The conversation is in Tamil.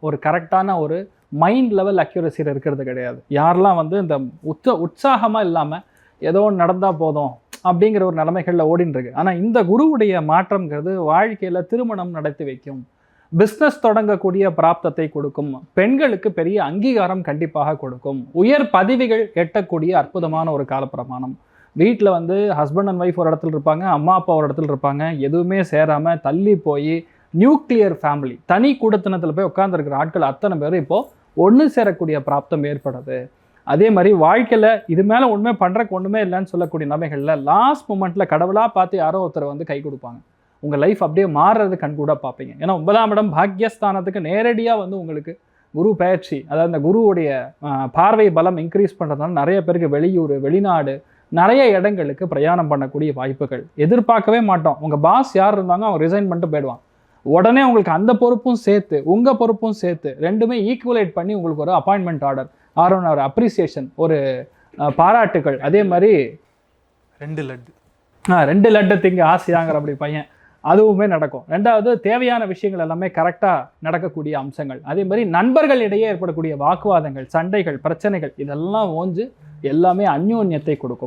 ஒரு கரெக்டான ஒரு மைண்ட் லெவல் அக்யூரசியில் இருக்கிறது கிடையாது. யாரெல்லாம் வந்து இந்த உற்சாகமாக இல்லாமல் ஏதோ ஒன்று நடந்தால் போதும் அப்படிங்கிற ஒரு நிலைமைகளில் ஓடின்னு இருக்கு. ஆனால் இந்த குருவுடைய மாற்றம்ங்கிறது வாழ்க்கையில் திருமணம் நடத்தி வைக்கும், பிஸ்னஸ் தொடங்கக்கூடிய பிராப்தத்தை கொடுக்கும், பெண்களுக்கு பெரிய அங்கீகாரம் கண்டிப்பாக கொடுக்கும், உயர் பதவிகள் எட்டக்கூடிய அற்புதமான ஒரு காலப்பிரமாணம். வீட்டில் வந்து ஹஸ்பண்ட் அண்ட் ஒய்ஃப் ஒரு இடத்துல இருப்பாங்க, அம்மா அப்பா ஒரு இடத்துல இருப்பாங்க, எதுவுமே சேராமல் தள்ளி போய் நியூக்ளியர் ஃபேமிலி தனி கூடத்தினத்தில் போய் உட்காந்துருக்கிற ஆட்கள் அத்தனை பேரும் இப்போது ஒன்று சேரக்கூடிய பிராப்தம் ஏற்படுது. அதே மாதிரி வாழ்க்கையில் இது மேலே ஒன்றுமே பண்ணுறக்கு ஒன்றுமே இல்லைன்னு சொல்லக்கூடிய நிலைமைகளில் லாஸ்ட் மூமெண்ட்டில் கடவுளாக பார்த்து யாரோ ஒருத்தர் வந்து கை கொடுப்பாங்க. உங்கள் லைஃப் அப்படியே மாறுறது கண்கூட பார்ப்பீங்க. ஏன்னா 9ஆம் இடம் பாக்யஸ்தானத்துக்கு நேரடியாக வந்து உங்களுக்கு குரு பயிற்சி, அதாவது அந்த குருவுடைய பார்வை பலம் இன்க்ரீஸ் பண்ணுறதுனால நிறைய பேருக்கு வெளியூர் வெளிநாடு நிறைய இடங்களுக்கு பிரயாணம் பண்ணக்கூடிய வாய்ப்புகள். எதிர்பார்க்கவே மாட்டோம். உங்கள் பாஸ் யார் இருந்தாங்க அவங்க ரிசைன் பண்ணிட்டு போயிடுவான். உடனே உங்களுக்கு அந்த பொறுப்பும் சேர்த்து உங்கள் பொறுப்பும் சேர்த்து ரெண்டுமே ஈக்குவலேட் பண்ணி உங்களுக்கு ஒரு அப்பாயின்மெண்ட் ஆர்டர், ஒரு அப்ரிசியேஷன், ஒரு பாராட்டுகள். அதே மாதிரி 2 லட்டு திங்க ஆசையாங்கிற அப்படி பையன் அதுவுமே நடக்கும். ரெண்டாவது தேவையான விஷயங்கள் எல்லாமே கரெக்டாக நடக்கக்கூடிய அம்சங்கள். அதே மாதிரி நண்பர்கள் இடையே ஏற்படக்கூடிய வாக்குவாதங்கள், சண்டைகள், பிரச்சனைகள் இதெல்லாம் ஓஞ்சு எல்லாமே அந்யோன்யத்தை கொடுக்கும்.